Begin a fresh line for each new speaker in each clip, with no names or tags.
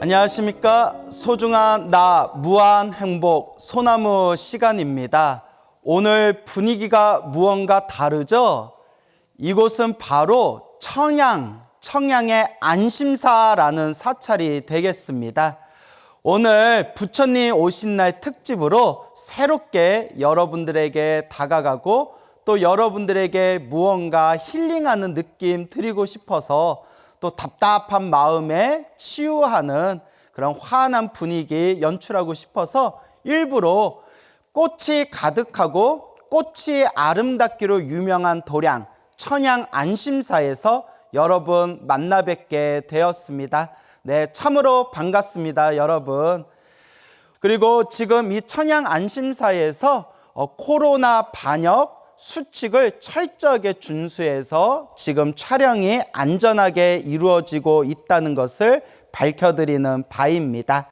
안녕하십니까. 소중한 나 무한 행복 소나무 시간입니다. 오늘 분위기가 무언가 다르죠? 이곳은 바로 청양의 안심사라는 사찰이 되겠습니다. 오늘 부처님 오신 날 특집으로 새롭게 여러분들에게 다가가고 또 여러분들에게 무언가 힐링하는 느낌 드리고 싶어서 또 답답한 마음에 치유하는 그런 환한 분위기 연출하고 싶어서 일부러 꽃이 가득하고 꽃이 아름답기로 유명한 도량 청양 안심사에서 여러분 만나 뵙게 되었습니다. 네, 참으로 반갑습니다, 여러분. 그리고 지금 이 청양 안심사에서 코로나 반역 수칙을 철저하게 준수해서 지금 촬영이 안전하게 이루어지고 있다는 것을 밝혀드리는 바입니다.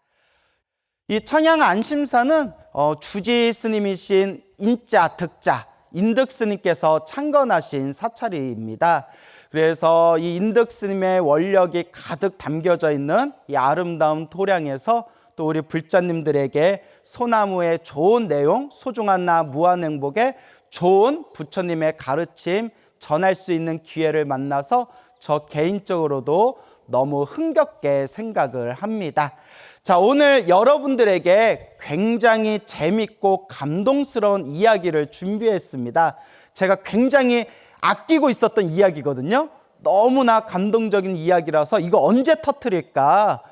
이 청양 안심사는 주지 스님이신 인자 득자 인득 스님께서 창건하신 사찰입니다. 그래서 이 인득 스님의 원력이 가득 담겨져 있는 이 아름다운 도량에서 또 우리 불자님들에게 소나무의 좋은 내용, 소중한 나 무한행복의 좋은 부처님의 가르침 전할 수 있는 기회를 만나서 저 개인적으로도 너무 흥겹게 생각을 합니다. 자, 오늘 여러분들에게 굉장히 재밌고 감동스러운 이야기를 준비했습니다. 제가 굉장히 아끼고 있었던 이야기거든요. 너무나 감동적인 이야기라서 이거 언제 터뜨릴까?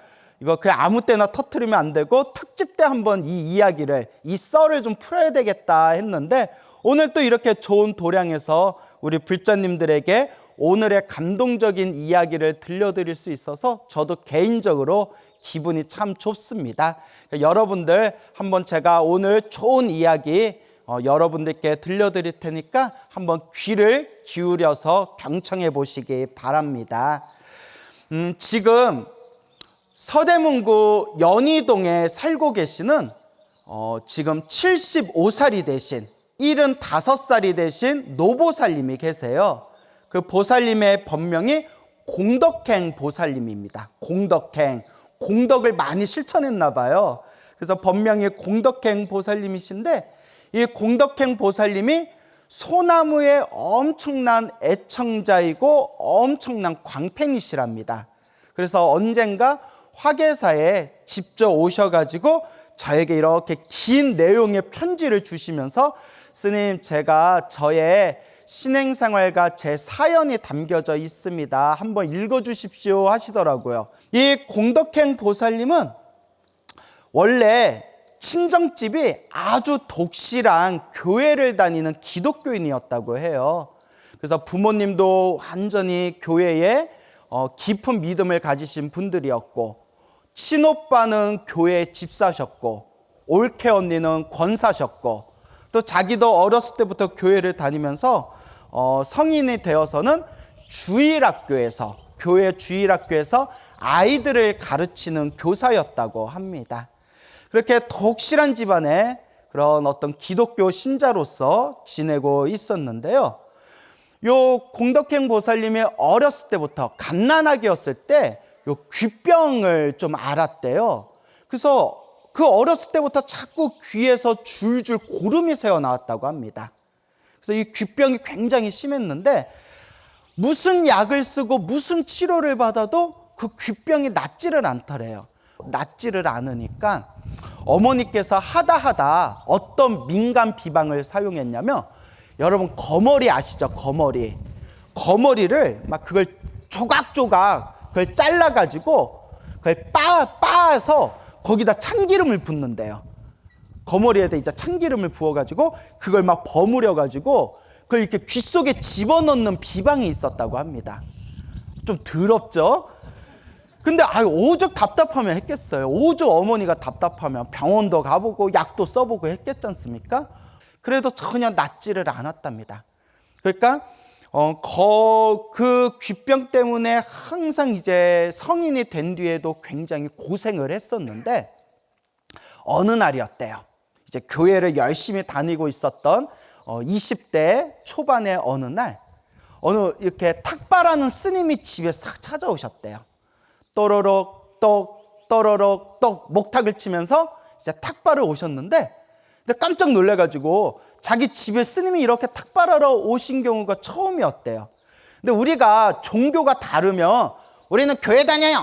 이거 그냥 아무 때나 터뜨리면 안 되고 특집 때 한번 이 이야기를, 이 썰을 좀 풀어야 되겠다 했는데 오늘 또 이렇게 좋은 도량에서 우리 불자님들에게 오늘의 감동적인 이야기를 들려드릴 수 있어서 저도 개인적으로 기분이 참 좋습니다. 여러분들 한번 제가 오늘 좋은 이야기 여러분들께 들려드릴 테니까 한번 귀를 기울여서 경청해 보시기 바랍니다. 지금 서대문구 연희동에 살고 계시는 지금 75살이 되신 75살이 되신 노보살님이 계세요. 그 보살님의 법명이 공덕행 보살님입니다. 공덕을 많이 실천했나 봐요. 그래서 법명이 공덕행 보살님이신데 이 공덕행 보살님이 소나무의 엄청난 애청자이고 엄청난 광팬이시랍니다. 그래서 언젠가 화계사에 직접 오셔가지고 저에게 이렇게 긴 내용의 편지를 주시면서 스님, 제가 저의 신행생활과 제 사연이 담겨져 있습니다. 한번 읽어주십시오 하시더라고요. 이 공덕행 보살님은 원래 친정집이 아주 독실한 교회를 다니는 기독교인이었다고 해요. 그래서 부모님도 완전히 교회에 깊은 믿음을 가지신 분들이었고, 친오빠는 교회 집사셨고, 올케 언니는 권사셨고, 또 자기도 어렸을 때부터 교회를 다니면서 성인이 되어서는 주일학교에서, 교회 주일학교에서 아이들을 가르치는 교사였다고 합니다. 그렇게 독실한 집안에 그런 어떤 기독교 신자로서 지내고 있었는데요. 요 공덕행 보살님이 어렸을 때부터 갓난아기였을 때 요 귀병을 좀 앓았대요. 그래서 그 어렸을 때부터 자꾸 귀에서 줄줄 고름이 새어 나왔다고 합니다. 그래서 이 귀병이 굉장히 심했는데 무슨 약을 쓰고 무슨 치료를 받아도 그 귀병이 낫지를 않더래요. 낫지를 않으니까 어머니께서 하다 어떤 민간 비방을 사용했냐면, 여러분 거머리 아시죠? 거머리를 막 그걸 조각조각 그걸 잘라가지고 그걸 빻아서 거기다 참기름을 붓는데요. 거머리에다 이제 참기름을 부어가지고 그걸 막 버무려가지고 그걸 이렇게 귀 속에 집어넣는 비방이 있었다고 합니다. 좀 더럽죠? 근데 오죽 답답하면 했겠어요. 오죽 어머니가 답답하면 병원도 가보고 약도 써보고 했겠지 않습니까? 그래도 전혀 낫지를 않았답니다. 그러니까 그 귀병 때문에 항상 이제 성인이 된 뒤에도 굉장히 고생을 했었는데 어느 날이었대요. 이제 교회를 열심히 다니고 있었던 20대 초반의 어느 날 이렇게 탁발하는 스님이 집에 싹 찾아오셨대요. 또로록 똑 떠러럭 떡 목탁을 치면서 이제 탁발을 오셨는데, 근데 깜짝 놀래가지고 자기 집에 스님이 이렇게 탁발하러 오신 경우가 처음이었대요. 근데 우리가 종교가 다르면 우리는 교회 다녀요,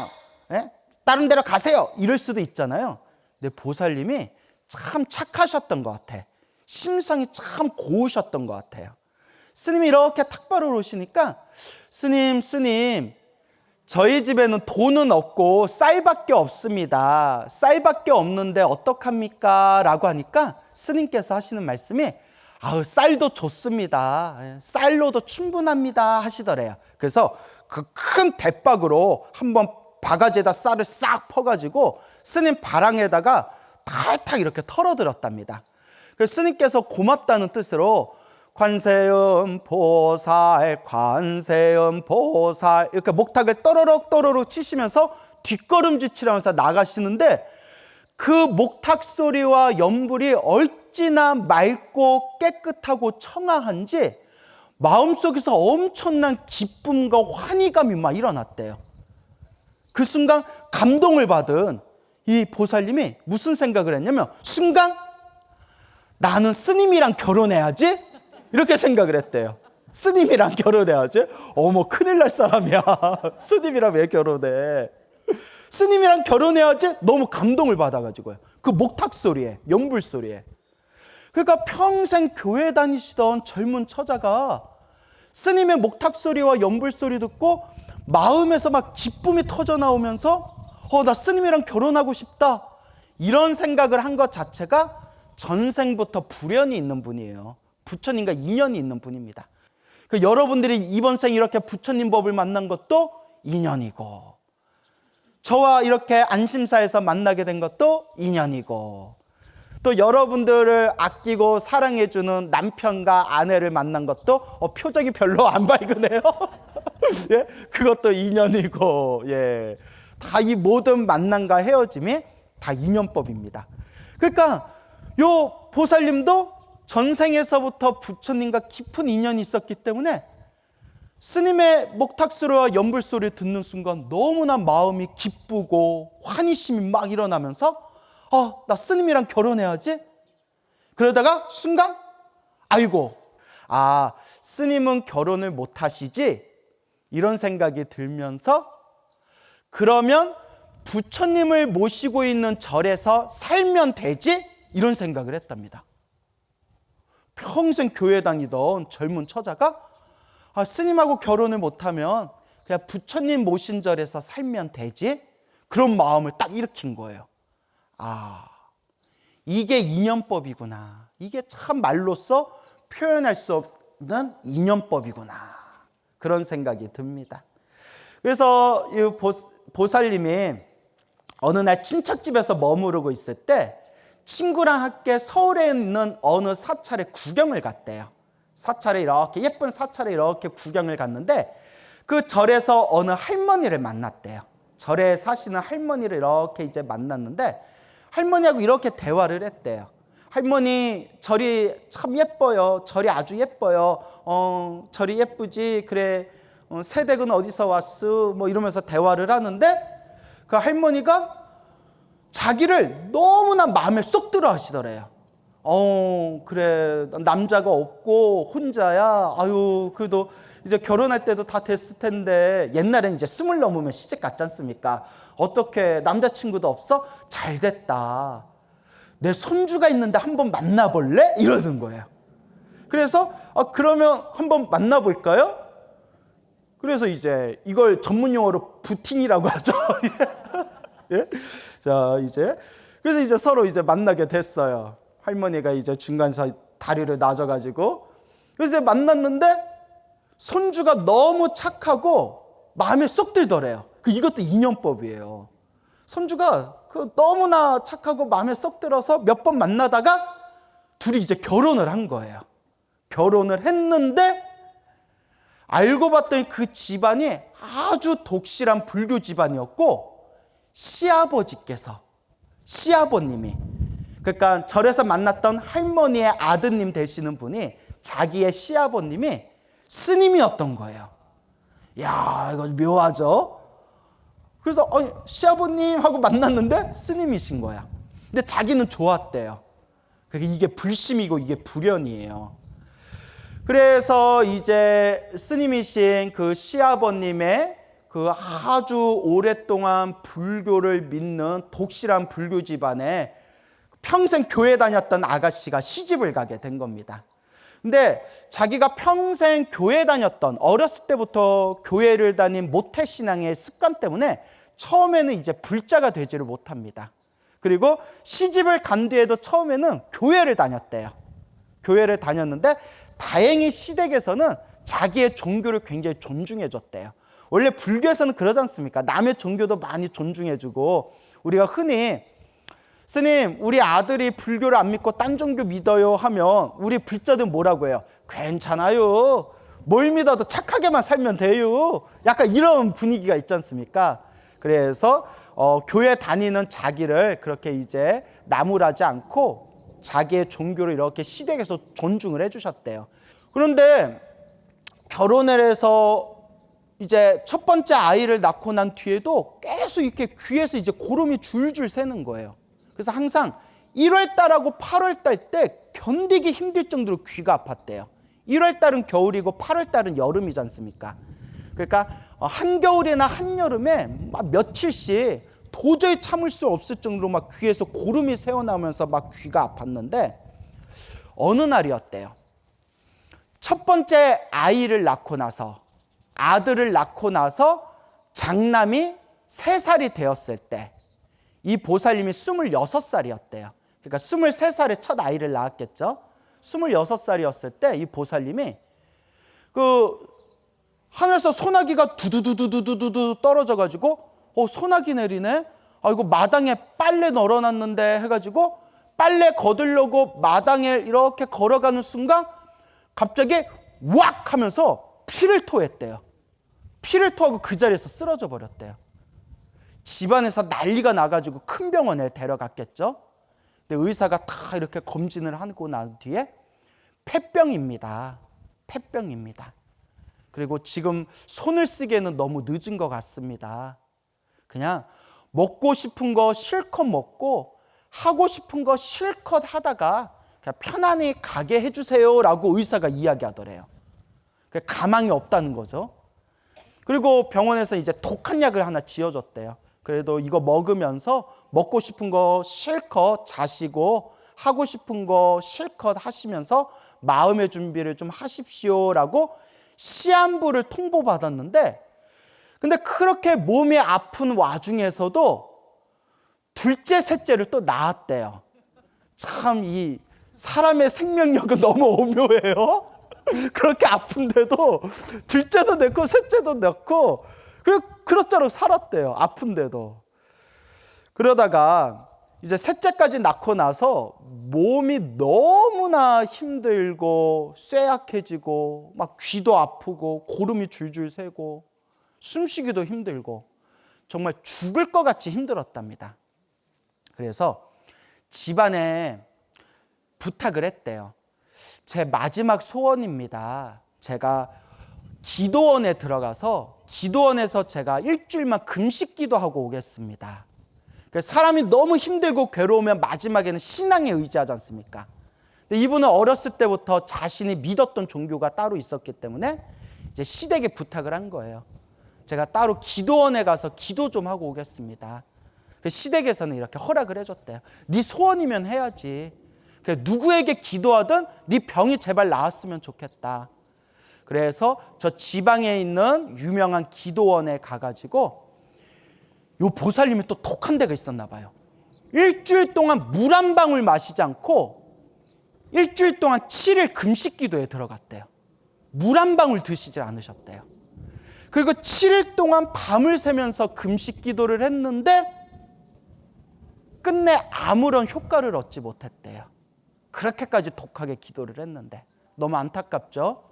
예? 다른 데로 가세요, 이럴 수도 있잖아요. 근데 보살님이 참 착하셨던 것 같아. 심성이 참 고우셨던 것 같아요. 스님이 이렇게 탁발을 오시니까, 스님 저희 집에는 돈은 없고 쌀밖에 없습니다. 쌀밖에 없는데 어떡합니까? 라고 하니까 스님께서 하시는 말씀이, 쌀도 좋습니다, 쌀로도 충분합니다 하시더래요. 그래서 그 큰 대박으로 한번 바가지에다 쌀을 싹 퍼가지고 스님 바랑에다가 탈탈 이렇게 털어들었답니다. 그래서 스님께서 고맙다는 뜻으로 관세음 보살, 관세음 보살 이렇게 목탁을 또르륵 치시면서 뒷걸음질 치면서 나가시는데, 그 목탁 소리와 연불이 얼찌나 맑고 깨끗하고 청아한지 마음속에서 엄청난 기쁨과 환희감이 막 일어났대요. 그 순간 감동을 받은 이 보살님이 무슨 생각을 했냐면, 순간 나는 스님이랑 결혼해야지, 이렇게 생각을 했대요. 스님이랑 결혼해야지? 어머, 큰일 날 사람이야. 스님이랑 왜 결혼해? 스님이랑 결혼해야지? 너무 감동을 받아가지고요. 그 목탁 소리에, 연불 소리에. 그러니까 평생 교회 다니시던 젊은 처자가 스님의 목탁 소리와 연불 소리 듣고 마음에서 막 기쁨이 터져 나오면서 나 스님이랑 결혼하고 싶다, 이런 생각을 한 것 자체가 전생부터 불연이 있는 분이에요. 부처님과 인연이 있는 분입니다. 여러분들이 이번 생 이렇게 부처님 법을 만난 것도 인연이고, 저와 이렇게 안심사에서 만나게 된 것도 인연이고, 또 여러분들을 아끼고 사랑해주는 남편과 아내를 만난 것도 표정이 별로 안 밝으네요. 예? 그것도 인연이고, 예. 다 이 모든 만남과 헤어짐이 다 인연법입니다. 그러니까 요 보살님도 전생에서부터 부처님과 깊은 인연이 있었기 때문에 스님의 목탁소리와 연불소리를 듣는 순간 너무나 마음이 기쁘고 환희심이 막 일어나면서 나 스님이랑 결혼해야지. 그러다가 순간 아이고, 스님은 결혼을 못 하시지, 이런 생각이 들면서, 그러면 부처님을 모시고 있는 절에서 살면 되지, 이런 생각을 했답니다. 평생 교회 다니던 젊은 처자가 스님하고 결혼을 못하면 그냥 부처님 모신 절에서 살면 되지, 그런 마음을 딱 일으킨 거예요. 이게 인연법이구나. 이게 참 말로써 표현할 수 없는 인연법이구나, 그런 생각이 듭니다. 그래서 이 보살님이 어느 날 친척집에서 머무르고 있을 때 친구랑 함께 서울에 있는 어느 사찰에 구경을 갔대요. 사찰에 이렇게 예쁜 사찰에 이렇게 구경을 갔는데, 그 절에서 어느 할머니를 만났대요. 절에 사시는 할머니를 이렇게 이제 만났는데, 할머니하고 이렇게 대화를 했대요. 할머니, 절이 참 예뻐요. 절이 아주 예뻐요. 절이 예쁘지. 그래, 새댁은 어디서 왔어? 뭐 이러면서 대화를 하는데, 그 할머니가 자기를 너무나 마음에 쏙 들어 하시더래요. 그래, 남자가 없고 혼자야. 그래도 이제 결혼할 때도 다 됐을 텐데, 옛날엔 이제 20 넘으면 시집 갔지 않습니까? 어떻게 남자친구도 없어? 잘 됐다. 내 손주가 있는데 한번 만나볼래? 이러는 거예요. 그래서 그러면 한번 만나볼까요? 그래서 이제 이걸 전문 용어로 부팅이라고 하죠. 예? 자, 그래서 이제 서로 이제 만나게 됐어요. 할머니가 이제 중간에서 다리를 놔줘가지고, 그래서 이제 만났는데 손주가 너무 착하고 마음에 쏙 들더래요. 이것도 인연법이에요. 손주가 너무나 착하고 마음에 쏙 들어서 몇 번 만나다가 둘이 이제 결혼을 한 거예요. 결혼을 했는데 알고 봤더니 그 집안이 아주 독실한 불교 집안이었고, 시아버님이, 그러니까 절에서 만났던 할머니의 아드님 되시는 분이 자기의 시아버님이 스님이었던 거예요. 이거 묘하죠? 그래서 시아버님 하고 만났는데 스님이신 거야. 근데 자기는 좋았대요. 이게 불심이고 이게 불연이에요. 그래서 이제 스님이신 그 시아버님의 그 아주 오랫동안 불교를 믿는 독실한 불교 집안에 평생 교회 다녔던 아가씨가 시집을 가게 된 겁니다. 근데 자기가 평생 교회 다녔던, 어렸을 때부터 교회를 다닌 모태신앙의 습관 때문에 처음에는 이제 불자가 되지를 못합니다. 그리고 시집을 간 뒤에도 처음에는 교회를 다녔대요. 교회를 다녔는데 다행히 시댁에서는 자기의 종교를 굉장히 존중해 줬대요. 원래 불교에서는 그러지 않습니까? 남의 종교도 많이 존중해 주고, 우리가 흔히 스님, 우리 아들이 불교를 안 믿고 딴 종교 믿어요 하면 우리 불자들 뭐라고 해요? 괜찮아요. 뭘 믿어도 착하게만 살면 돼요. 약간 이런 분위기가 있지 않습니까? 그래서 교회 다니는 자기를 그렇게 이제 나무라지 않고 자기의 종교를 이렇게 시댁에서 존중을 해주셨대요. 그런데 결혼을 해서 이제 첫 번째 아이를 낳고 난 뒤에도 계속 이렇게 귀에서 이제 고름이 줄줄 새는 거예요. 그래서 항상 1월 달하고 8월 달 때 견디기 힘들 정도로 귀가 아팠대요. 1월 달은 겨울이고 8월 달은 여름이지 않습니까? 그러니까 한겨울이나 한여름에 막 며칠씩 도저히 참을 수 없을 정도로 막 귀에서 고름이 새어나오면서 막 귀가 아팠는데 어느 날이었대요. 첫 번째 아이를 낳고 나서, 아들을 낳고 나서 장남이 3살이 되었을 때 이 보살님이 26살이었대요. 그러니까 23살에 첫 아이를 낳았겠죠. 26살이었을 때 이 보살님이 하늘에서 소나기가 두두두두두두두 떨어져가지고 소나기 내리네? 이거 마당에 빨래 널어놨는데 해가지고 빨래 거들려고 마당에 이렇게 걸어가는 순간 갑자기 왁 하면서 피를 토했대요. 피를 토하고 그 자리에서 쓰러져 버렸대요. 집안에서 난리가 나가지고 큰 병원에 데려갔겠죠. 근데 의사가 다 이렇게 검진을 하고 난 뒤에 폐병입니다. 폐병입니다. 그리고 지금 손을 쓰기에는 너무 늦은 것 같습니다. 그냥 먹고 싶은 거 실컷 먹고 하고 싶은 거 실컷 하다가 그냥 편안히 가게 해주세요 라고 의사가 이야기하더래요. 가망이 없다는 거죠. 그리고 병원에서 이제 독한 약을 하나 지어줬대요. 그래도 이거 먹으면서 먹고 싶은 거 실컷 자시고 하고 싶은 거 실컷 하시면서 마음의 준비를 좀 하십시오라고 시한부를 통보받았는데, 근데 그렇게 몸이 아픈 와중에서도 둘째, 셋째를 또 낳았대요. 참 이 사람의 생명력은 너무 오묘해요. 그렇게 아픈데도 둘째도 낳고 셋째도 낳고 그럭저럭 살았대요. 아픈데도. 그러다가 이제 셋째까지 낳고 나서 몸이 너무나 힘들고 쇠약해지고 막 귀도 아프고 고름이 줄줄 새고 숨쉬기도 힘들고 정말 죽을 것 같이 힘들었답니다. 그래서 집안에 부탁을 했대요. 제 마지막 소원입니다. 제가 기도원에 들어가서 기도원에서 제가 일주일만 금식 기도하고 오겠습니다. 사람이 너무 힘들고 괴로우면 마지막에는 신앙에 의지하지 않습니까? 근데 이분은 어렸을 때부터 자신이 믿었던 종교가 따로 있었기 때문에 이제 시댁에 부탁을 한 거예요. 제가 따로 기도원에 가서 기도 좀 하고 오겠습니다. 시댁에서는 이렇게 허락을 해줬대요. 네 소원이면 해야지. 누구에게 기도하든 네 병이 제발 나았으면 좋겠다. 그래서 저 지방에 있는 유명한 기도원에 가가지고 요 보살님이 또 독한 데가 있었나 봐요. 일주일 동안 물 한 방울 마시지 않고 일주일 동안 7일 금식 기도에 들어갔대요. 물 한 방울 드시질 않으셨대요. 그리고 7일 동안 밤을 새면서 금식 기도를 했는데 끝내 아무런 효과를 얻지 못했대요. 그렇게까지 독하게 기도를 했는데 너무 안타깝죠.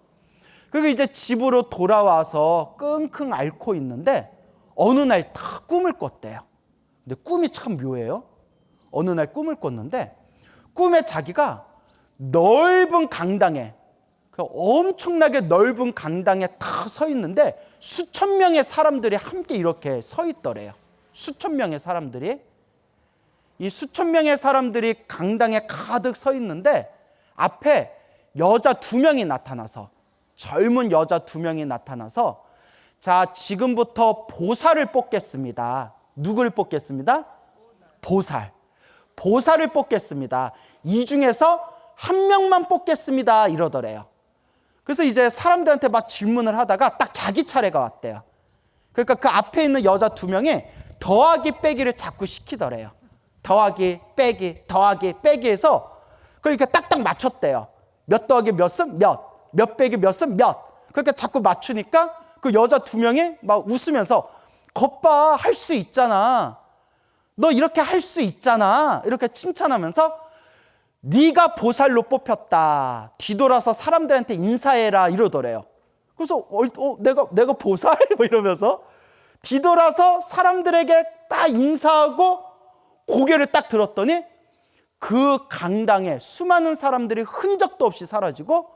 그리고 이제 집으로 돌아와서 끙끙 앓고 있는데 어느 날 다 꿈을 꿨대요. 근데 꿈이 참 묘해요. 어느 날 꿈을 꿨는데 꿈에 자기가 넓은 강당에, 엄청나게 넓은 강당에 다 서 있는데 수천 명의 사람들이 함께 이렇게 서 있더래요. 수천 명의 사람들이, 이 수천 명의 사람들이 강당에 가득 서 있는데 앞에 여자 2명이 나타나서, 젊은 여자 2명이 나타나서, 자, 지금부터 보살을 뽑겠습니다. 누구를 뽑겠습니다? 보살을 뽑겠습니다. 이 중에서 한 명만 뽑겠습니다. 이러더래요. 그래서 이제 사람들한테 막 질문을 하다가 딱 자기 차례가 왔대요. 그러니까 그 앞에 있는 여자 2명이 더하기 빼기를 자꾸 시키더래요. 더하기 빼기 더하기 빼기 해서 그러니까 딱딱 맞췄대요. 몇 더하기 몇은 몇, 몇 빼기 몇은 몇. 그러니까 자꾸 맞추니까 그 여자 2명이 막 웃으면서 겉봐, 할 수 있잖아. 너 이렇게 할 수 있잖아. 이렇게 칭찬하면서 네가 보살로 뽑혔다. 뒤돌아서 사람들한테 인사해라. 이러더래요. 그래서 내가 보살? 뭐 이러면서 뒤돌아서 사람들에게 딱 인사하고 고개를 딱 들었더니 그 강당에 수많은 사람들이 흔적도 없이 사라지고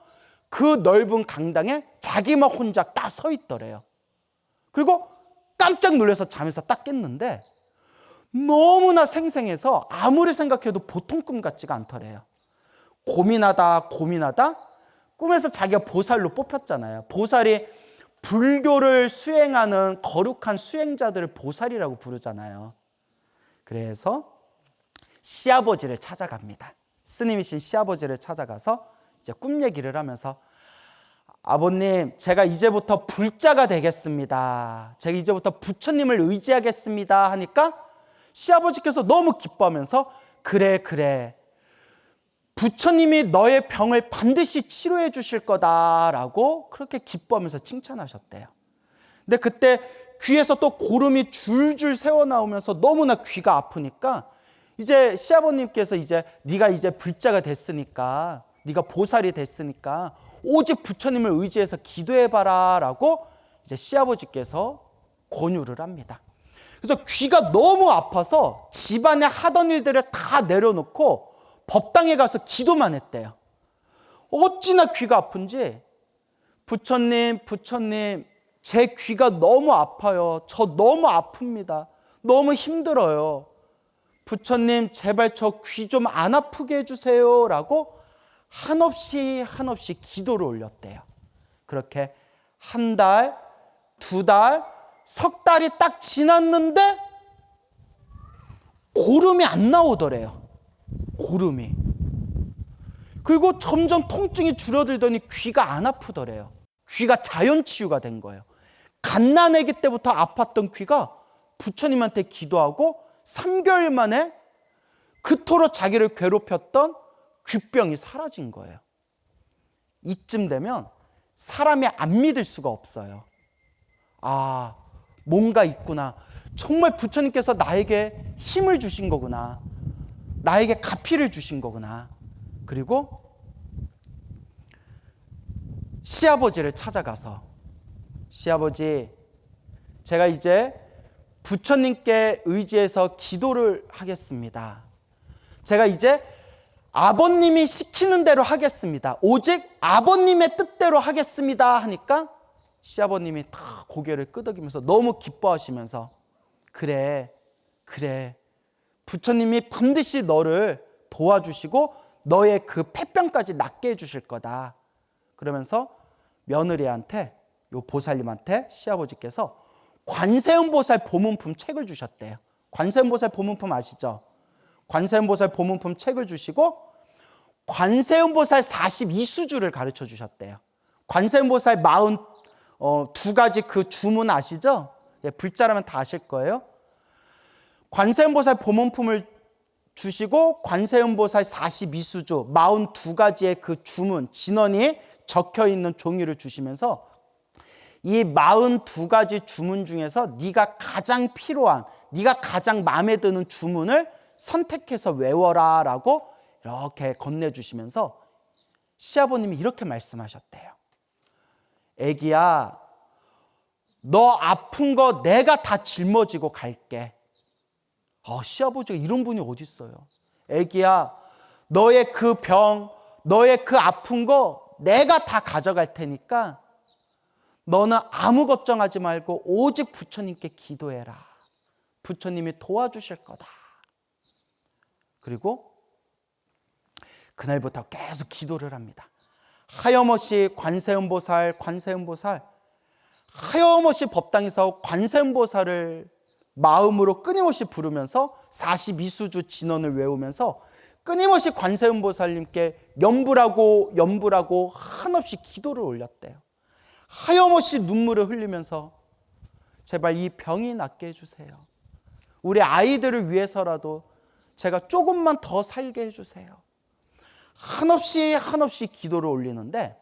그 넓은 강당에 자기만 혼자 딱 서 있더래요. 그리고 깜짝 놀라서 잠에서 딱 깼는데 너무나 생생해서 아무리 생각해도 보통 꿈 같지가 않더래요. 고민하다 꿈에서 자기가 보살로 뽑혔잖아요. 보살이 불교를 수행하는 거룩한 수행자들을 보살이라고 부르잖아요. 그래서 시아버지를 찾아갑니다. 스님이신 시아버지를 찾아가서 이제 꿈 얘기를 하면서 아버님, 제가 이제부터 불자가 되겠습니다. 제가 이제부터 부처님을 의지하겠습니다 하니까 시아버지께서 너무 기뻐하면서 그래 부처님이 너의 병을 반드시 치료해 주실 거다라고 그렇게 기뻐하면서 칭찬하셨대요. 근데 그때 귀에서 또 고름이 줄줄 새어나오면서 너무나 귀가 아프니까 이제 시아버님께서 이제 네가 이제 불자가 됐으니까, 네가 보살이 됐으니까 오직 부처님을 의지해서 기도해봐라 라고 이제 시아버지께서 권유를 합니다. 그래서 귀가 너무 아파서 집안에 하던 일들을 다 내려놓고 법당에 가서 기도만 했대요. 어찌나 귀가 아픈지 부처님 제 귀가 너무 아파요. 저 너무 아픕니다. 너무 힘들어요. 부처님 제발 저 귀 좀 안 아프게 해주세요 라고 한없이 기도를 올렸대요. 그렇게 한 달, 2달, 석 달이 딱 지났는데 고름이 안 나오더래요. 고름이. 그리고 점점 통증이 줄어들더니 귀가 안 아프더래요. 귀가 자연 치유가 된 거예요. 갓난아기 때부터 아팠던 귀가 부처님한테 기도하고 3개월 만에 그토록 자기를 괴롭혔던 귀병이 사라진 거예요. 이쯤 되면 사람이 안 믿을 수가 없어요. 아, 뭔가 있구나. 정말 부처님께서 나에게 힘을 주신 거구나. 나에게 가피를 주신 거구나. 그리고 시아버지를 찾아가서 시아버지, 제가 이제 부처님께 의지해서 기도를 하겠습니다. 제가 이제 아버님이 시키는 대로 하겠습니다. 오직 아버님의 뜻대로 하겠습니다 하니까 시아버님이 다 고개를 끄덕이면서 너무 기뻐하시면서 그래 부처님이 반드시 너를 도와주시고 너의 그 폐병까지 낫게 해주실 거다. 그러면서 며느리한테, 요 보살님한테 시아버지께서 관세음보살 보문품 책을 주셨대요. 관세음보살 보문품 아시죠? 관세음보살 보문품 책을 주시고 관세음보살 42수주를 가르쳐 주셨대요. 관세음보살 42가지 그 주문 아시죠? 예, 불자라면 다 아실 거예요. 관세음보살 보문품을 주시고 관세음보살 42수주 42가지의 그 주문, 진언이 적혀있는 종이를 주시면서 이 42가지 주문 중에서 네가 가장 필요한, 네가 가장 마음에 드는 주문을 선택해서 외워라 라고 이렇게 건네주시면서 시아버님이 이렇게 말씀하셨대요. 애기야, 너 아픈 거 내가 다 짊어지고 갈게. 시아버지가 이런 분이 어디 있어요. 애기야, 너의 그 병, 너의 그 아픈 거 내가 다 가져갈 테니까 너는 아무 걱정하지 말고 오직 부처님께 기도해라. 부처님이 도와주실 거다. 그리고 그날부터 계속 기도를 합니다. 하염없이 관세음보살, 관세음보살, 하염없이 법당에서 관세음보살을 마음으로 끊임없이 부르면서 42수주 진언을 외우면서 끊임없이 관세음보살님께 염불하고 한없이 기도를 올렸대요. 하염없이 눈물을 흘리면서 제발 이 병이 낫게 해주세요. 우리 아이들을 위해서라도 제가 조금만 더 살게 해주세요. 한없이 기도를 올리는데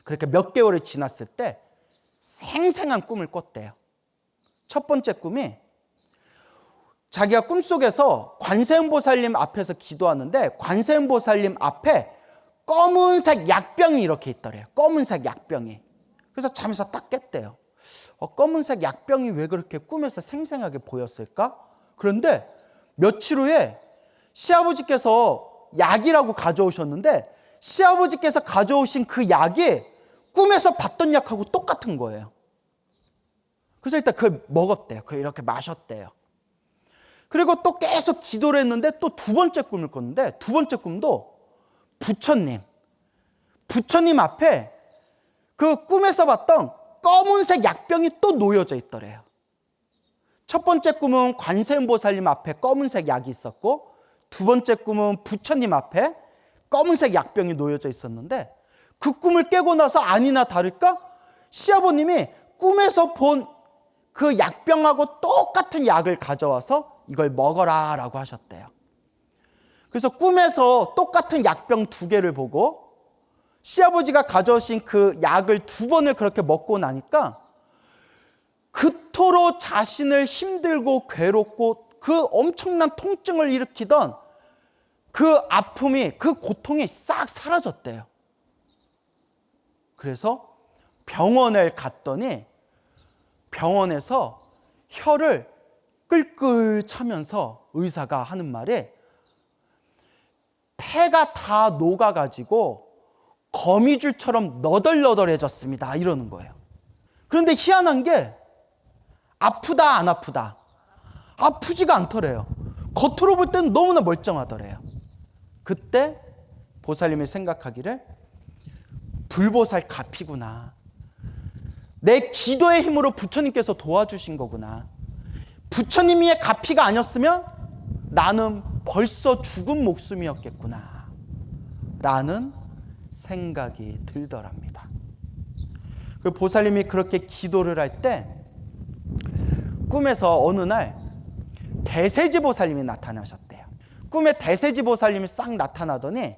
그렇게 몇 개월이 지났을 때 생생한 꿈을 꿨대요. 첫 번째 꿈이 자기가 꿈속에서 관세음보살님 앞에서 기도하는데 관세음보살님 앞에 검은색 약병이 이렇게 있더래요. 검은색 약병이. 그래서 잠에서 딱 깼대요. 검은색 약병이 왜 그렇게 꿈에서 생생하게 보였을까? 그런데 며칠 후에 시아버지께서 약이라고 가져오셨는데 시아버지께서 가져오신 그 약이 꿈에서 봤던 약하고 똑같은 거예요. 그래서 일단 그걸 먹었대요. 그걸 이렇게 마셨대요. 그리고 또 계속 기도를 했는데 또 두 번째 꿈을 꿨는데 두 번째 꿈도 부처님 앞에 그 꿈에서 봤던 검은색 약병이 또 놓여져 있더래요. 첫 번째 꿈은 관세음보살님 앞에 검은색 약이 있었고 두 번째 꿈은 부처님 앞에 검은색 약병이 놓여져 있었는데 그 꿈을 깨고 나서 아니나 다를까 시아버님이 꿈에서 본 그 약병하고 똑같은 약을 가져와서 이걸 먹어라 라고 하셨대요. 그래서 꿈에서 똑같은 약병 두 개를 보고 시아버지가 가져오신 그 약을 두 번을 그렇게 먹고 나니까 그토록 자신을 힘들고 괴롭고 그 엄청난 통증을 일으키던 그 아픔이, 그 고통이 싹 사라졌대요. 그래서 병원을 갔더니 병원에서 혀를 끌끌 차면서 의사가 하는 말이 폐가 다 녹아가지고 거미줄처럼 너덜너덜해졌습니다. 이러는 거예요. 그런데 희한한 게 아프다 안 아프다? 아프지가 않더래요. 겉으로 볼 때는 너무나 멀쩡하더래요. 그때 보살님이 생각하기를 불보살 가피구나. 내 기도의 힘으로 부처님께서 도와주신 거구나. 부처님의 가피가 아니었으면 나는 벌써 죽은 목숨이었겠구나 라는 생각이 들더랍니다. 그 보살님이 그렇게 기도를 할 때 꿈에서 어느 날 대세지 보살님이 나타나셨대요. 꿈에 대세지 보살님이 싹 나타나더니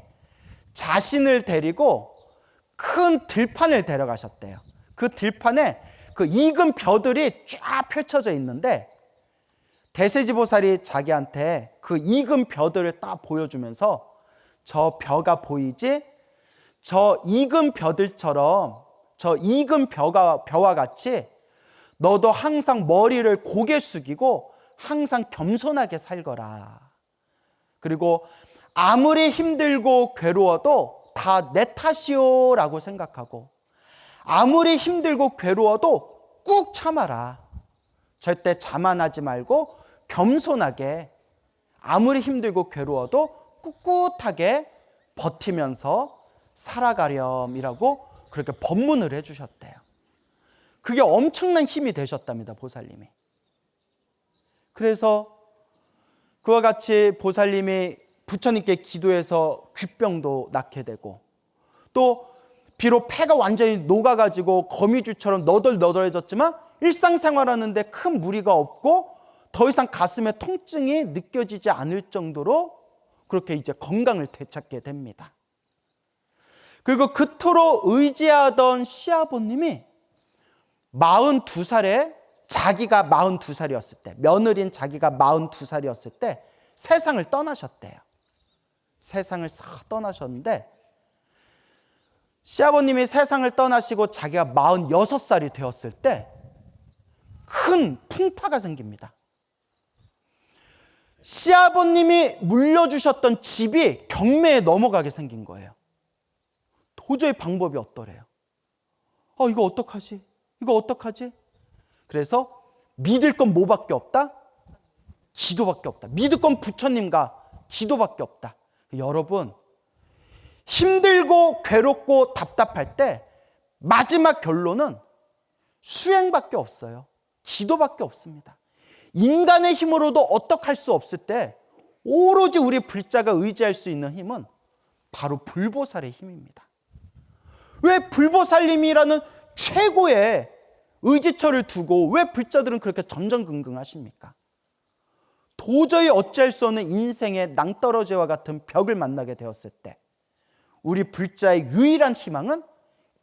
자신을 데리고 큰 들판을 데려가셨대요. 그 들판에 그 익은 벼들이 쫙 펼쳐져 있는데 대세지 보살이 자기한테 그 익은 벼들을 딱 보여주면서 저 벼가 보이지? 저 익은 벼들처럼 저 익은 벼와 같이 너도 항상 머리를 고개 숙이고 항상 겸손하게 살거라. 그리고 아무리 힘들고 괴로워도 다 내 탓이요 라고 생각하고 아무리 힘들고 괴로워도 꾹 참아라. 절대 자만하지 말고 겸손하게 아무리 힘들고 괴로워도 꿋꿋하게 버티면서 살아가렴이라고 그렇게 법문을 해주셨대요. 그게 엄청난 힘이 되셨답니다. 보살님이. 그래서 그와 같이 보살님이 부처님께 기도해서 귀병도 낫게 되고 또 비록 폐가 완전히 녹아가지고 거미줄처럼 너덜너덜해졌지만 일상생활하는데 큰 무리가 없고 더 이상 가슴에 통증이 느껴지지 않을 정도로 그렇게 이제 건강을 되찾게 됩니다. 그리고 그토록 의지하던 시아버님이 42살에 자기가 42살이었을 때 며느리인 자기가 42살이었을 때 세상을 떠나셨대요. 세상을 싹 떠나셨는데 시아버님이 세상을 떠나시고 자기가 46살이 되었을 때 큰 풍파가 생깁니다. 시아버님이 물려주셨던 집이 경매에 넘어가게 생긴 거예요. 도저히 방법이 없더래요. 이거 어떡하지? 이거 어떡하지? 그래서 믿을 건 뭐밖에 없다? 기도밖에 없다. 믿을 건 부처님과 기도밖에 없다. 여러분, 힘들고 괴롭고 답답할 때 마지막 결론은 수행밖에 없어요. 기도밖에 없습니다. 인간의 힘으로도 어떡할 수 없을 때 오로지 우리 불자가 의지할 수 있는 힘은 바로 불보살의 힘입니다. 왜 불보살님이라는 최고의 의지처를 두고 왜 불자들은 그렇게 전전긍긍하십니까? 도저히 어찌할 수 없는 인생의 낭떠러지와 같은 벽을 만나게 되었을 때 우리 불자의 유일한 희망은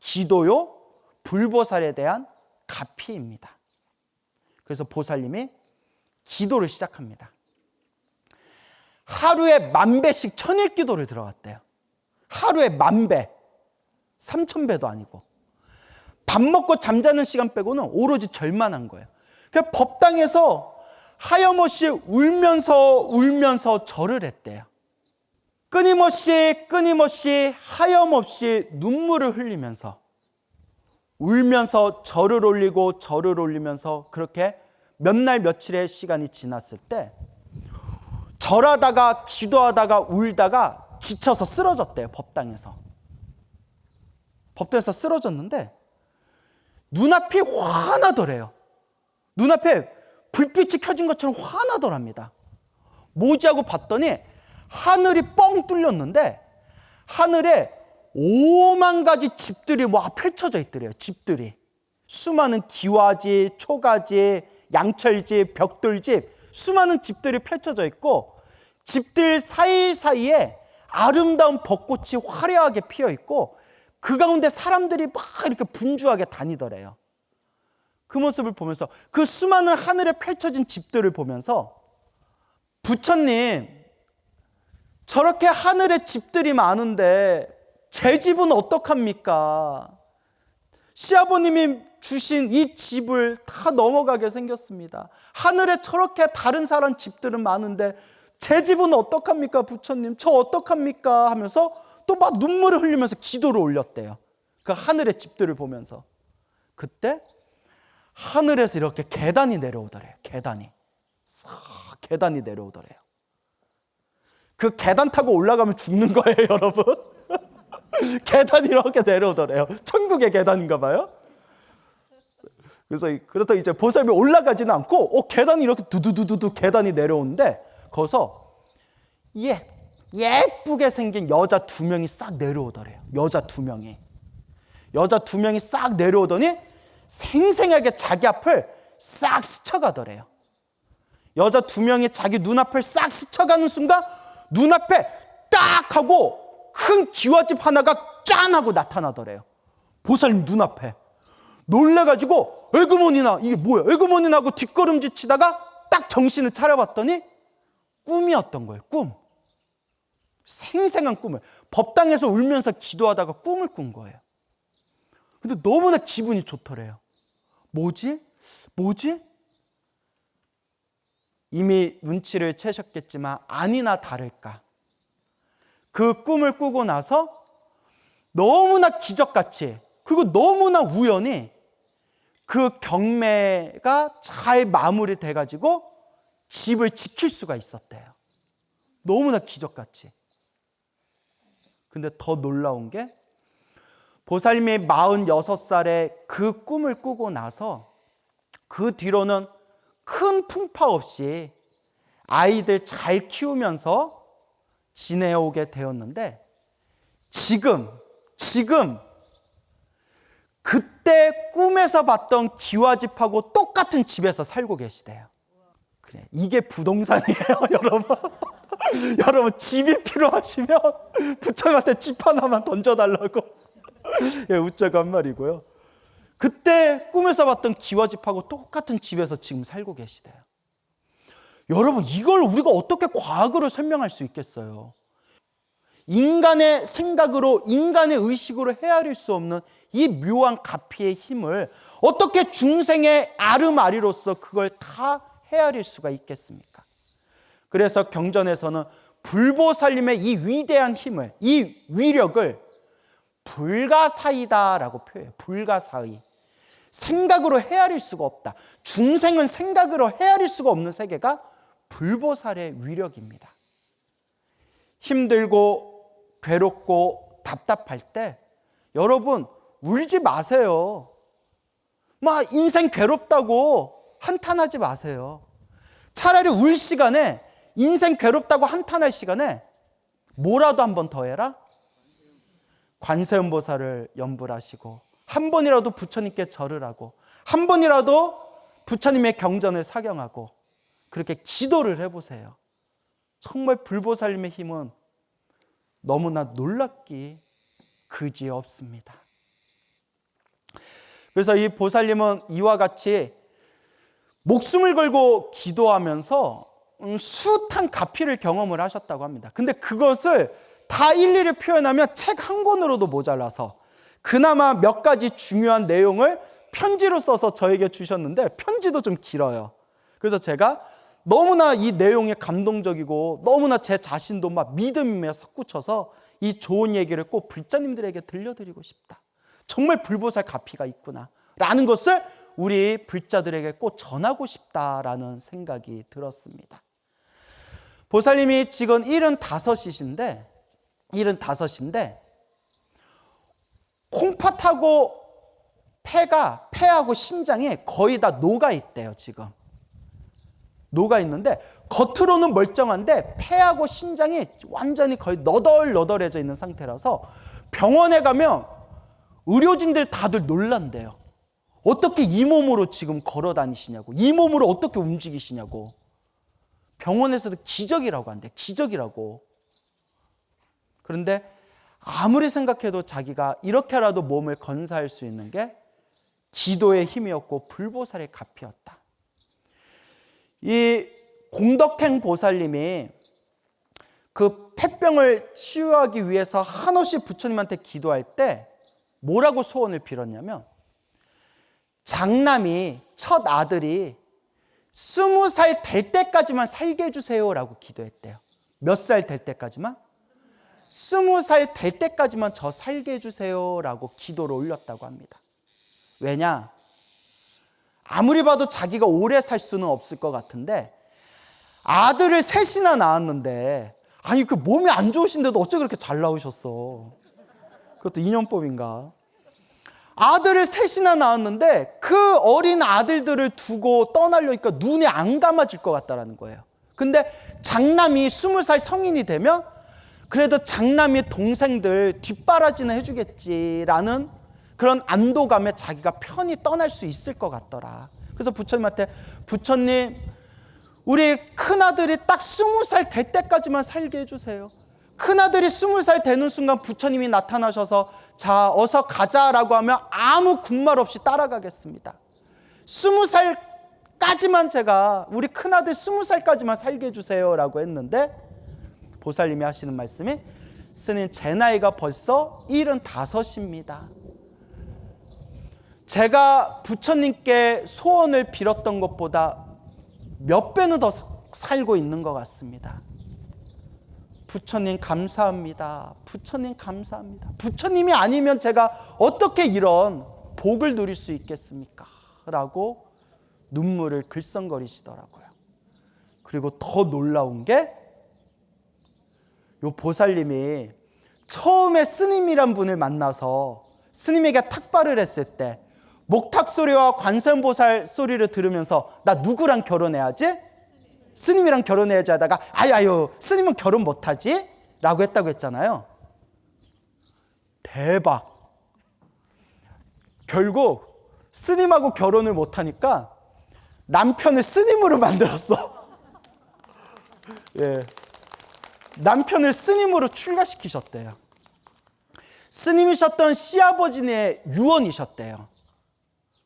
기도요, 불보살에 대한 가피입니다. 그래서 보살님이 기도를 시작합니다. 하루에 10,000배씩 천일기도를 들어갔대요. 하루에 10,000배, 3,000배도 아니고 밥 먹고 잠자는 시간 빼고는 오로지 절만한 거예요. 그러니까 법당에서 하염없이 울면서 절을 했대요. 끊임없이 하염없이 눈물을 흘리면서 울면서 절을 올리면서 그렇게 몇 날 며칠의 시간이 지났을 때 절하다가 기도하다가 울다가 지쳐서 쓰러졌대요. 법당에서 쓰러졌는데 눈앞이 환하더래요. 눈앞에 불빛이 켜진 것처럼 환하더랍니다. 뭐지 하고 봤더니 하늘이 뻥 뚫렸는데 하늘에 5만 가지 집들이 펼쳐져 있더래요. 집들이 수많은 기와집, 초가집, 양철집, 벽돌집 수많은 집들이 펼쳐져 있고 집들 사이사이에 아름다운 벚꽃이 화려하게 피어 있고 그 가운데 사람들이 막 이렇게 분주하게 다니더래요. 그 모습을 보면서 그 수많은 하늘에 펼쳐진 집들을 보면서 부처님, 저렇게 하늘에 집들이 많은데 제 집은 어떡합니까? 시아버님이 주신 이 집을 다 넘어가게 생겼습니다. 하늘에 저렇게 다른 사람 집들은 많은데 제 집은 어떡합니까? 부처님, 저 어떡합니까? 하면서 또 막 눈물을 흘리면서 기도를 올렸대요. 그 하늘의 집들을 보면서. 그때 하늘에서 이렇게 계단이 내려오더래요. 계단이 내려오더래요. 그 계단 타고 올라가면 죽는 거예요, 여러분. 계단이 이렇게 내려오더래요. 천국의 계단인가 봐요. 그래서 그렇다고 이제 보살이 올라가지는 않고 계단이 이렇게 두두두두 계단이 내려오는데 거기서 예쁘게 생긴 여자 2명이 싹 내려오더래요. 여자 2명이 싹 내려오더니 생생하게 자기 앞을 싹 스쳐가더래요. 여자 2명이 자기 눈앞을 싹 스쳐가는 순간 눈앞에 딱 하고 큰 기와집 하나가 짠 하고 나타나더래요. 보살님 눈앞에. 놀래가지고 에그머니나 이게 뭐야? 에그머니나 하고 뒷걸음질 치다가 딱 정신을 차려봤더니 꿈이었던 거예요. 꿈. 생생한 꿈을. 법당에서 울면서 기도하다가 꿈을 꾼 거예요. 근데 너무나 기분이 좋더래요. 뭐지? 이미 눈치를 채셨겠지만 아니나 다를까. 그 꿈을 꾸고 나서 너무나 기적같이 그리고 너무나 우연히 그 경매가 잘 마무리돼가지고 집을 지킬 수가 있었대요. 너무나 기적같이. 근데 더 놀라운 게 보살님이 46살에 그 꿈을 꾸고 나서 그 뒤로는 큰 풍파 없이 아이들 잘 키우면서 지내오게 되었는데 지금 그때 꿈에서 봤던 기와집하고 똑같은 집에서 살고 계시대요. 그래, 이게 부동산이에요, 여러분. 여러분 집이 필요하시면 부처님한테 집 하나만 던져달라고. 예, 웃자고 한 말이고요. 그때 꿈에서 봤던 기와집하고 똑같은 집에서 지금 살고 계시대요. 여러분 이걸 우리가 어떻게 과학으로 설명할 수 있겠어요? 인간의 생각으로 인간의 의식으로 헤아릴 수 없는 이 묘한 가피의 힘을 어떻게 중생의 아르마리로서 그걸 다 헤아릴 수가 있겠습니까? 그래서 경전에서는 불보살님의 이 위대한 힘을, 이 위력을 불가사의다라고 표현해요. 불가사의. 생각으로 헤아릴 수가 없다. 중생은 생각으로 헤아릴 수가 없는 세계가 불보살의 위력입니다. 힘들고 괴롭고 답답할 때 여러분 울지 마세요. 막 인생 괴롭다고 한탄하지 마세요. 차라리 울 시간에, 인생 괴롭다고 한탄할 시간에 뭐라도 한 번 더 해라. 관세음보살을 염불 하시고 한 번이라도 부처님께 절을 하고 한 번이라도 부처님의 경전을 사경하고 그렇게 기도를 해보세요. 정말 불보살님의 힘은 너무나 놀랍기 그지없습니다. 그래서 이 보살님은 이와 같이 목숨을 걸고 기도하면서 숱한 가피를 경험을 하셨다고 합니다. 근데 그것을 다 일일이 표현하면 책 한 권으로도 모자라서 그나마 몇 가지 중요한 내용을 편지로 써서 저에게 주셨는데 편지도 좀 길어요. 그래서 제가 너무나 이 내용이 감동적이고 너무나 제 자신도 막 믿음에 솟구쳐서 이 좋은 얘기를 꼭 불자님들에게 들려드리고 싶다. 정말 불보살 가피가 있구나 라는 것을 우리 불자들에게 꼭 전하고 싶다라는 생각이 들었습니다. 보살님이 지금 75이신데 콩팥하고 폐하고 심장이 거의 다 녹아있대요. 지금 녹아있는데 겉으로는 멀쩡한데 폐하고 심장이 완전히 거의 너덜너덜해져 있는 상태라서 병원에 가면 의료진들 다들 놀란대요. 어떻게 이 몸으로 지금 걸어 다니시냐고, 이 몸으로 어떻게 움직이시냐고. 병원에서도 기적이라고 한대. 기적이라고. 그런데 아무리 생각해도 자기가 이렇게라도 몸을 건사할 수 있는 게 기도의 힘이었고 불보살의 가피였다. 이 공덕행 보살님이 그 폐병을 치유하기 위해서 한없이 부처님한테 기도할 때 뭐라고 소원을 빌었냐면 장남이, 첫 아들이 20살 될 때까지만 살게 해주세요라고 기도했대요. 몇 살 될 때까지만? 20살 될 때까지만 저 살게 해주세요라고 기도를 올렸다고 합니다. 왜냐? 아무리 봐도 자기가 오래 살 수는 없을 것 같은데 아들을 셋이나 낳았는데 아니 그 몸이 안 좋으신데도 어째 그렇게 잘 나오셨어? 그것도 인연법인가? 아들을 셋이나 낳았는데 그 어린 아들들을 두고 떠나려니까 눈이 안 감아질 것 같다라는 거예요. 근데 장남이 20살 성인이 되면 그래도 장남이 동생들 뒷바라지는 해주겠지라는 그런 안도감에 자기가 편히 떠날 수 있을 것 같더라. 그래서 부처님한테 부처님 우리 큰아들이 딱 20살 될 때까지만 살게 해주세요. 큰아들이 20살 되는 순간 부처님이 나타나셔서 자 어서 가자라고 하면 아무 군말 없이 따라가겠습니다. 20살까지만 제가 우리 큰아들 20살까지만 살게 해주세요 라고 했는데 보살님이 하시는 말씀이 스님 제 나이가 벌써 75입니다. 제가 부처님께 소원을 빌었던 것보다 몇 배는 더 살고 있는 것 같습니다. 부처님 감사합니다. 부처님 감사합니다. 부처님이 아니면 제가 어떻게 이런 복을 누릴 수 있겠습니까? 라고 눈물을 글썽거리시더라고요. 그리고 더 놀라운 게 요 보살님이 처음에 스님이란 분을 만나서 스님에게 탁발을 했을 때 목탁 소리와 관세음보살 소리를 들으면서 나 누구랑 결혼해야지? 스님이랑 결혼해야지 하다가 아유 스님은 결혼 못하지? 라고 했다고 했잖아요. 대박. 결국 스님하고 결혼을 못하니까 남편을 스님으로 만들었어. 예. 남편을 스님으로 출가시키셨대요. 스님이셨던 시아버지의 유언이셨대요.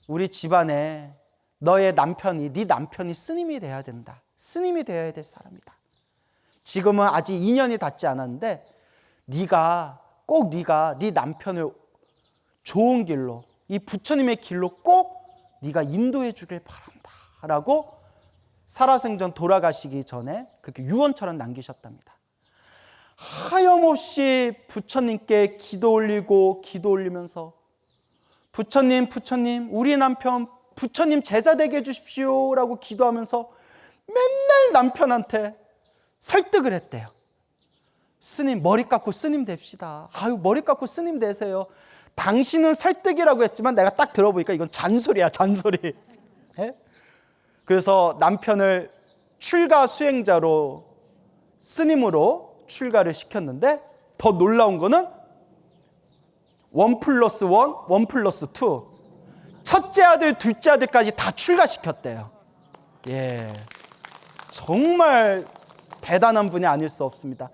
우리 집안에 너의 남편이 네 남편이 스님이 돼야 된다. 스님이 되어야 될 사람이다. 지금은 아직 인연이 닿지 않았는데 네가 네 남편을 좋은 길로 이 부처님의 길로 꼭 네가 인도해 주길 바란다 라고 살아생전 돌아가시기 전에 그렇게 유언처럼 남기셨답니다. 하염없이 부처님께 기도 올리면서 부처님 우리 남편 부처님 제자 되게 해주십시오 라고 기도하면서 남편한테 설득을 했대요. 스님, 머리 깎고 스님 됩시다. 아유, 머리 깎고 스님 되세요. 당신은 설득이라고 했지만 내가 딱 들어보니까 이건 잔소리야, 잔소리. 예? 그래서 남편을 출가 수행자로, 스님으로 출가를 시켰는데, 더 놀라운 거는 1+1, 1+2. 첫째 아들, 둘째 아들까지 다 출가시켰대요. 예, 정말 대단한 분이 아닐 수 없습니다.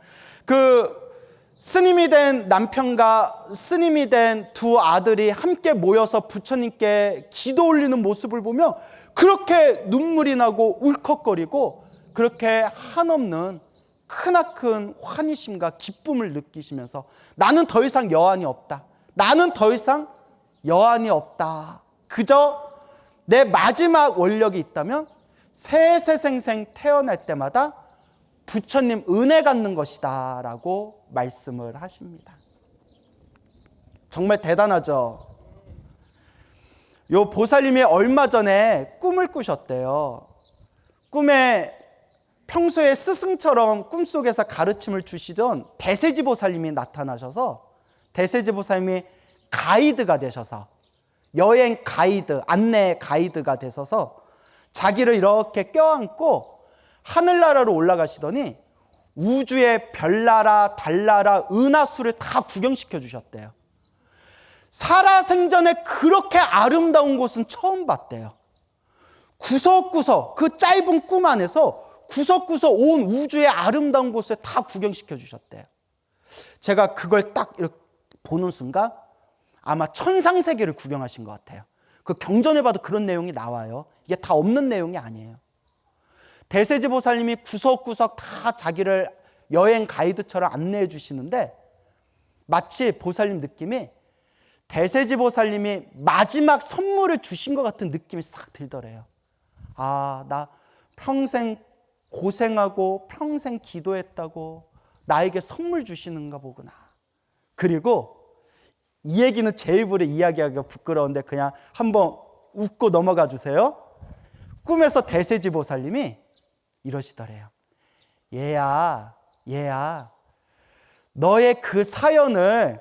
스님이 된 남편과 스님이 된 두 아들이 함께 모여서 부처님께 기도 올리는 모습을 보면 그렇게 눈물이 나고 울컥거리고 그렇게 한없는 크나큰 환희심과 기쁨을 느끼시면서 나는 더 이상 여한이 없다. 나는 더 이상 여한이 없다. 그저 내 마지막 원력이 있다면 세세생생 태어날 때마다 부처님 은혜 갖는 것이다 라고 말씀을 하십니다. 정말 대단하죠. 요 보살님이 얼마 전에 꿈을 꾸셨대요. 꿈에 평소에 스승처럼 꿈속에서 가르침을 주시던 대세지 보살님이 나타나셔서 대세지 보살님이 가이드가 되셔서 여행 가이드, 안내 가이드가 되셔서 자기를 이렇게 껴안고 하늘나라로 올라가시더니 우주의 별나라, 달나라, 은하수를 다 구경시켜 주셨대요. 살아생전에 그렇게 아름다운 곳은 처음 봤대요. 구석구석 그 짧은 꿈 안에서 구석구석 온 우주의 아름다운 곳을 다 구경시켜 주셨대요. 제가 그걸 딱 이렇게 보는 순간 아마 천상세계를 구경하신 것 같아요. 그 경전에 봐도 그런 내용이 나와요. 이게 다 없는 내용이 아니에요. 대세지 보살님이 구석구석 다 자기를 여행 가이드처럼 안내해 주시는데 마치 보살님 느낌이 대세지 보살님이 마지막 선물을 주신 것 같은 느낌이 싹 들더래요. 아, 나 평생 고생하고 평생 기도했다고 나에게 선물 주시는가 보구나. 그리고 이 얘기는 제 입으로 이야기하기가 부끄러운데 그냥 한번 웃고 넘어가 주세요. 꿈에서 대세지 보살님이 이러시더래요. 얘야, 너의 그 사연을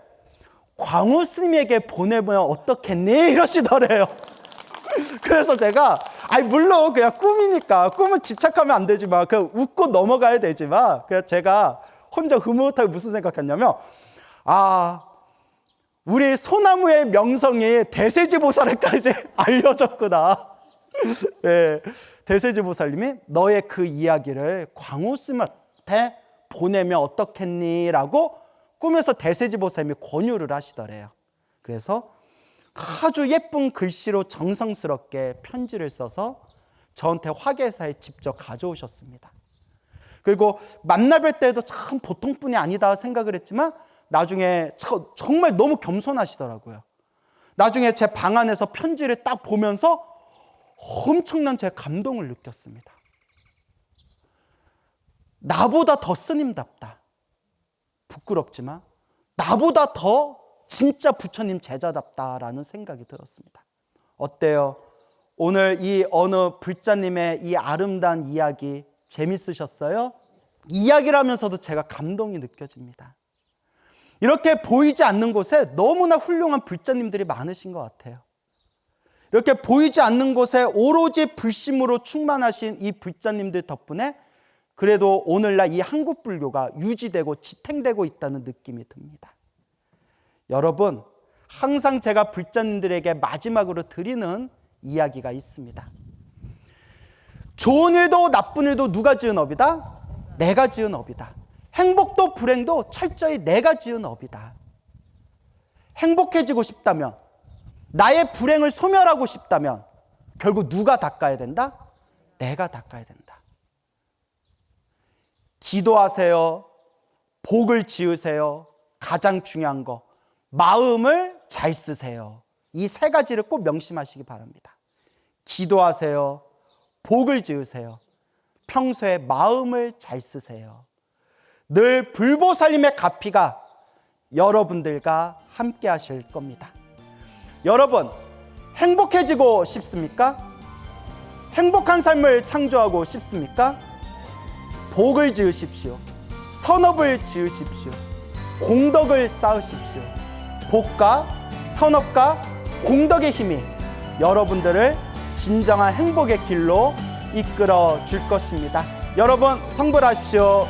광우 스님에게 보내면 어떻겠니? 이러시더래요. 그래서 제가 물론 그냥 꿈이니까 꿈은 집착하면 안 되지만 그냥 웃고 넘어가야 되지만 그냥 제가 혼자 흐뭇하게 무슨 생각했냐면 우리 소나무의 명성이 대세지 보살에까지 알려졌구나. 네, 대세지 보살님이 너의 그 이야기를 광우 스님한테 보내면 어떻겠니? 라고 꿈에서 대세지 보살님이 권유를 하시더래요. 그래서 아주 예쁜 글씨로 정성스럽게 편지를 써서 저한테 화계사에 직접 가져오셨습니다. 그리고 만나뵐 때도 참 보통 분이 아니다 생각을 했지만 나중에 정말 너무 겸손하시더라고요. 나중에 제 방 안에서 편지를 딱 보면서 엄청난 제 감동을 느꼈습니다. 나보다 더 스님답다. 부끄럽지만 나보다 더 진짜 부처님 제자답다라는 생각이 들었습니다. 어때요? 오늘 이 어느 불자님의 이 아름다운 이야기 재밌으셨어요? 이야기를 하면서도 제가 감동이 느껴집니다. 이렇게 보이지 않는 곳에 너무나 훌륭한 불자님들이 많으신 것 같아요. 이렇게 보이지 않는 곳에 오로지 불심으로 충만하신 이 불자님들 덕분에 그래도 오늘날 이 한국 불교가 유지되고 지탱되고 있다는 느낌이 듭니다. 여러분, 항상 제가 불자님들에게 마지막으로 드리는 이야기가 있습니다. 좋은 일도 나쁜 일도 누가 지은 업이다? 내가 지은 업이다. 행복도 불행도 철저히 내가 지은 업이다. 행복해지고 싶다면, 나의 불행을 소멸하고 싶다면 결국 누가 닦아야 된다? 내가 닦아야 된다. 기도하세요. 복을 지으세요. 가장 중요한 거, 마음을 잘 쓰세요. 이 세 가지를 꼭 명심하시기 바랍니다. 기도하세요. 복을 지으세요. 평소에 마음을 잘 쓰세요. 늘 불보살님의 가피가 여러분들과 함께 하실 겁니다. 여러분, 행복해지고 싶습니까? 행복한 삶을 창조하고 싶습니까? 복을 지으십시오. 선업을 지으십시오. 공덕을 쌓으십시오. 복과 선업과 공덕의 힘이 여러분들을 진정한 행복의 길로 이끌어 줄 것입니다. 여러분 성불하십시오.